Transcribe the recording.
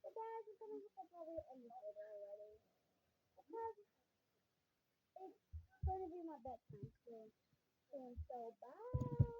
So guys, I'm gonna have to probably end this video already because it's going to be my bedtime soon. So bye.